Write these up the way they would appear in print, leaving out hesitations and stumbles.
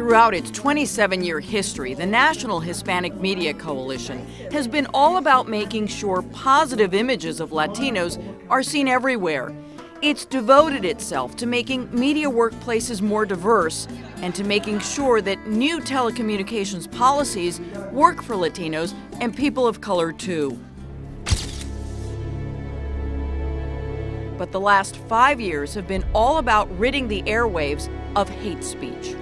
Throughout its 27-year history, the National Hispanic Media Coalition has been all about making sure positive images of Latinos are seen everywhere. It's devoted itself to making media workplaces more diverse and to making sure that new telecommunications policies work for Latinos and people of color too. But the last 5 years have been all about ridding the airwaves of hate speech.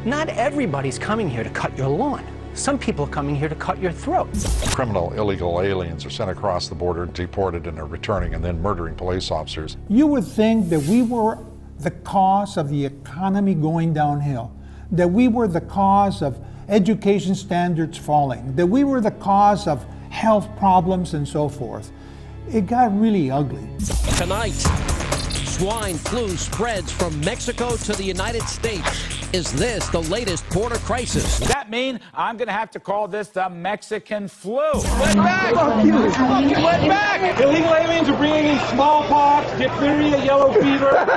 Not everybody's coming here to cut your lawn. Some people are coming here to cut your throat. Criminal illegal aliens are sent across the border, deported, and are returning and then murdering police officers. You would think that we were the cause of the economy going downhill, that we were the cause of education standards falling, that we were the cause of health problems and so forth. It got really ugly. Tonight, swine flu spreads from Mexico to the United States. Is this the latest border crisis? Does that mean I'm going to have to call this the Mexican flu? Let back! Let back! Illegal aliens are bringing in smallpox, diphtheria, yellow fever.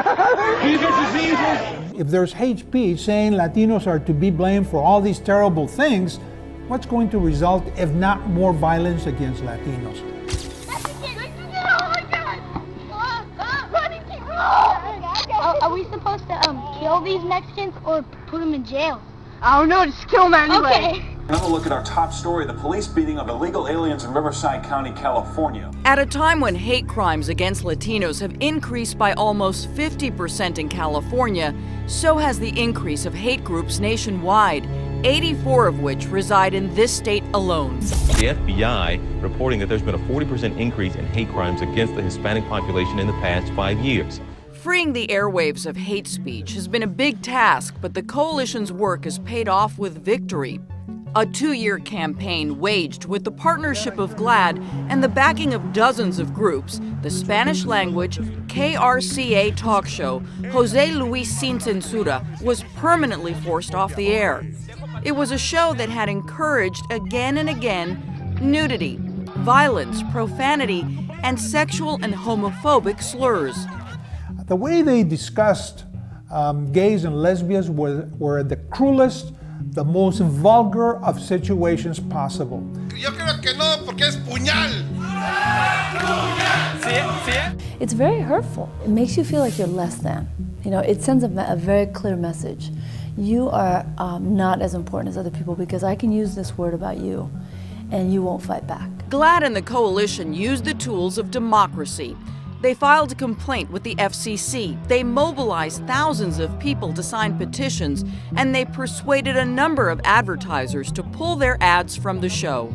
These are diseases. If there's hate speech saying Latinos are to be blamed for all these terrible things, what's going to result if not more violence against Latinos? Are we supposed to kill these Mexicans or put them in jail? I don't know, just kill them anyway. Okay. Another look at our top story, the police beating of illegal aliens in Riverside County, California. At a time when hate crimes against Latinos have increased by almost 50% in California, so has the increase of hate groups nationwide, 84 of which reside in this state alone. The FBI reporting that there's been a 40% increase in hate crimes against the Hispanic population in the past 5 years. Freeing the airwaves of hate speech has been a big task, but the coalition's work has paid off with victory. A 2-year campaign waged with the partnership of GLAAD and the backing of dozens of groups, the Spanish-language KRCA talk show, José Luis Sin Censura, was permanently forced off the air. It was a show that had encouraged again and again nudity, violence, profanity, and sexual and homophobic slurs. The way they discussed gays and lesbians were the cruelest, the most vulgar of situations possible. Yo creo que no, porque es puñal. It's very hurtful. It makes you feel like you're less than. You know, it sends a very clear message. You are not as important as other people because I can use this word about you and you won't fight back. GLAAD and the coalition used the tools of democracy. They filed a complaint with the FCC. They mobilized thousands of people to sign petitions, and they persuaded a number of advertisers to pull their ads from the show.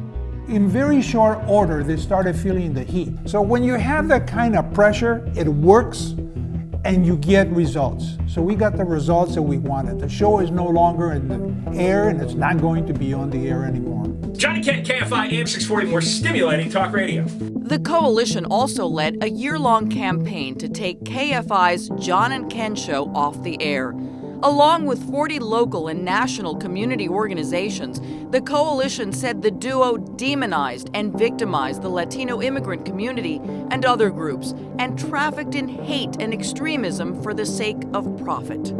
In very short order, they started feeling the heat. So when you have that kind of pressure, it works and you get results. So we got the results that we wanted. The show is no longer in the air and it's not going to be on the air anymore. Johnny Kent, KFI, AM 640, more stimulating talk radio. The coalition also led a year-long campaign to take KFI's John and Ken show off the air. Along with 40 local and national community organizations, the coalition said the duo demonized and victimized the Latino immigrant community and other groups, and trafficked in hate and extremism for the sake of profit.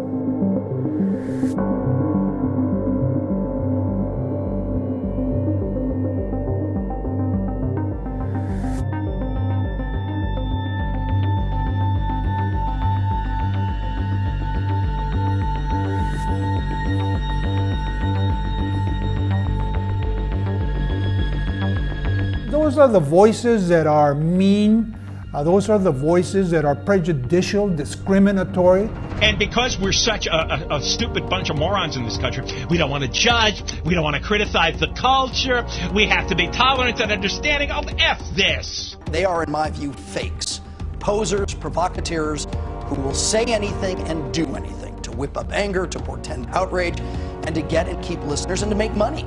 Those are the voices that are mean. Those are the voices that are prejudicial, discriminatory. And because we're such a stupid bunch of morons in this country, we don't want to judge, we don't want to criticize the culture, we have to be tolerant and understanding. Oh, F this! They are, in my view, fakes, posers, provocateurs, who will say anything and do anything to whip up anger, to portend outrage, and to get and keep listeners and to make money.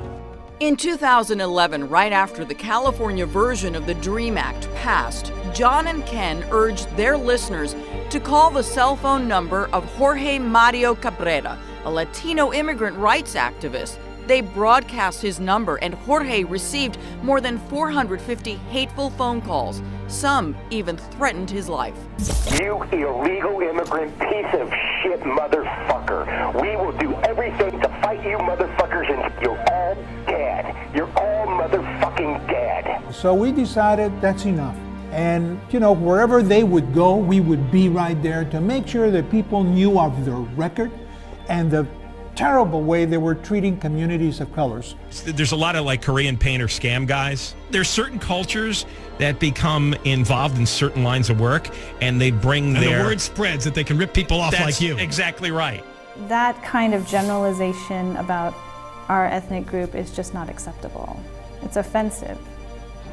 In 2011, right after the California version of the DREAM Act passed, John and Ken urged their listeners to call the cell phone number of Jorge Mario Cabrera, a Latino immigrant rights activist. They broadcast his number, and Jorge received more than 450 hateful phone calls, Some even threatened his life. You illegal immigrant piece of shit motherfucker. We will do everything to fight you motherfuckers, and you're all dead. You're all motherfucking dead. So we decided that's enough. And, you know, wherever they would go, we would be right there to make sure that people knew of their record and the terrible way they were treating communities of colors. There's a lot of like Korean painter scam guys. There's certain cultures that become involved in certain lines of work, and they bring and their... the word spreads that they can rip people off like you. Exactly right. That kind of generalization about our ethnic group is just not acceptable. It's offensive.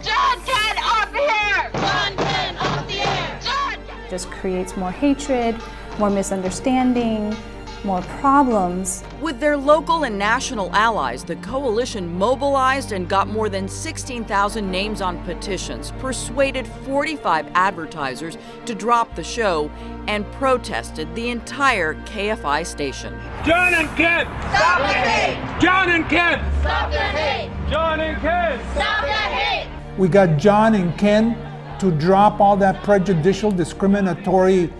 John Ken off the air! John Ken off the air! John Ken! Just creates more hatred, more misunderstanding, more problems. With their local and national allies, the coalition mobilized and got more than 16,000 names on petitions, persuaded 45 advertisers to drop the show, and protested the entire KFI station. John and Ken! Stop the hate! John and Ken! Stop the hate! John and Ken! Stop the hate! We got John and Ken to drop all that prejudicial, discriminatory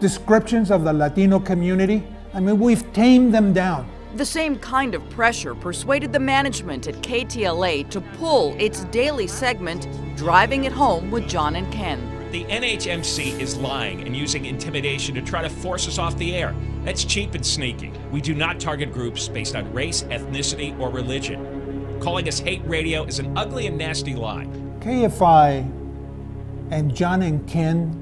descriptions of the Latino community. I mean, we've tamed them down. The same kind of pressure persuaded the management at KTLA to pull its daily segment, Driving It Home with John and Ken. The NHMC is lying and using intimidation to try to force us off the air. That's cheap and sneaky. We do not target groups based on race, ethnicity, or religion. Calling us hate radio is an ugly and nasty lie. KFI and John and Ken,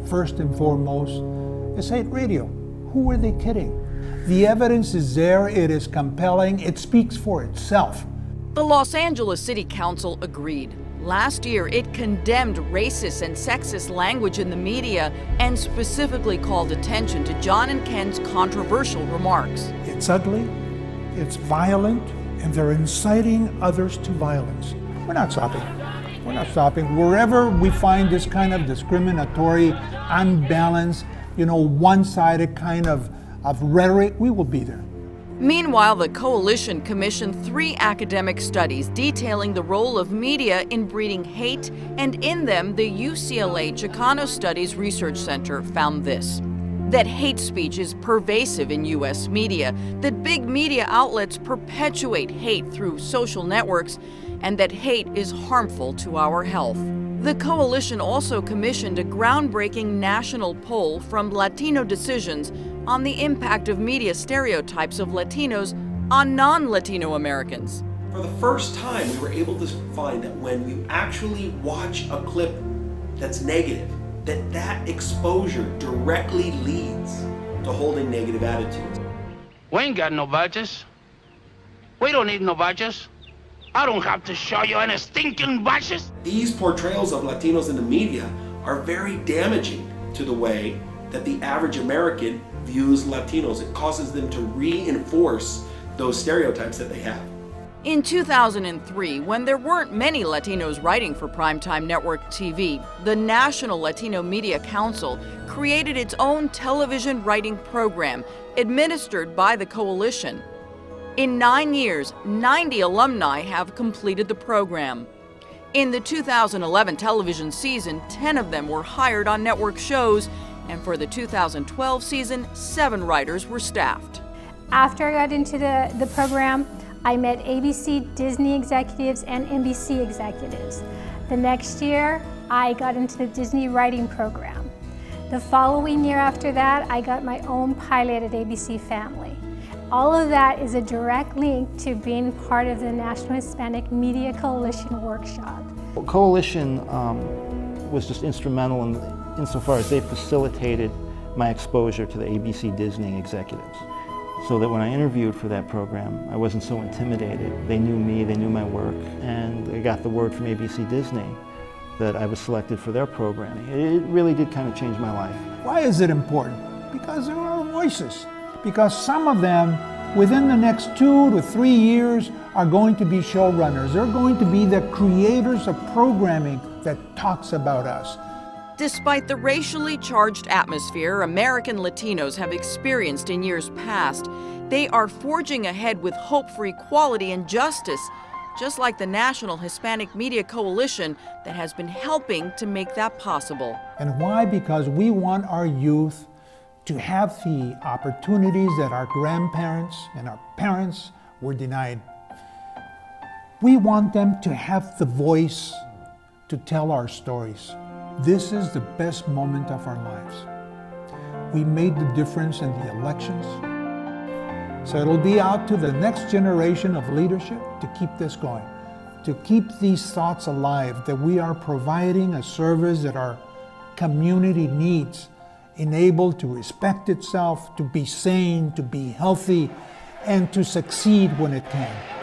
first and foremost, is hate radio. Who were they kidding? The evidence is there, it is compelling, it speaks for itself. The Los Angeles City Council agreed. Last year, it condemned racist and sexist language in the media and specifically called attention to John and Ken's controversial remarks. It's ugly, it's violent, and they're inciting others to violence. We're not stopping. We're not stopping. Wherever we find this kind of discriminatory, unbalanced, one-sided kind of rhetoric, we will be there. Meanwhile, the coalition commissioned 3 academic studies detailing the role of media in breeding hate, and in them, the UCLA Chicano Studies Research Center found this: that hate speech is pervasive in U.S. media, that big media outlets perpetuate hate through social networks, and that hate is harmful to our health. The coalition also commissioned a groundbreaking national poll from Latino Decisions on the impact of media stereotypes of Latinos on non-Latino Americans. For the first time, we were able to find that when you actually watch a clip that's negative, that exposure directly leads to holding negative attitudes. We ain't got no badges. We don't need no badges. I don't have to show you any stinking badges. These portrayals of Latinos in the media are very damaging to the way that the average American views Latinos. It causes them to reinforce those stereotypes that they have. In 2003, when there weren't many Latinos writing for primetime network TV, the National Latino Media Council created its own television writing program administered by the coalition. In 9 years, 90 alumni have completed the program. In the 2011 television season, 10 of them were hired on network shows, and for the 2012 season, 7 writers were staffed. After I got into the program, I met ABC, Disney executives, and NBC executives. The next year, I got into the Disney writing program. The following year after that, I got my own pilot at ABC Family. All of that is a direct link to being part of the National Hispanic Media Coalition workshop. Coalition was just instrumental insofar as they facilitated my exposure to the ABC Disney executives. So that when I interviewed for that program, I wasn't so intimidated. They knew me, they knew my work, and I got the word from ABC Disney that I was selected for their programming. It really did kind of change my life. Why is it important? Because there are voices. Because some of them, within the next 2 to 3 years, are going to be showrunners. They're going to be the creators of programming that talks about us. Despite the racially charged atmosphere American Latinos have experienced in years past, they are forging ahead with hope for equality and justice, just like the National Hispanic Media Coalition that has been helping to make that possible. And why? Because we want our youth to have the opportunities that our grandparents and our parents were denied. We want them to have the voice to tell our stories. This is the best moment of our lives. We made the difference in the elections. So it'll be out to the next generation of leadership to keep this going, to keep these thoughts alive, that we are providing a service that our community needs, enabled to respect itself, to be sane, to be healthy, and to succeed when it can.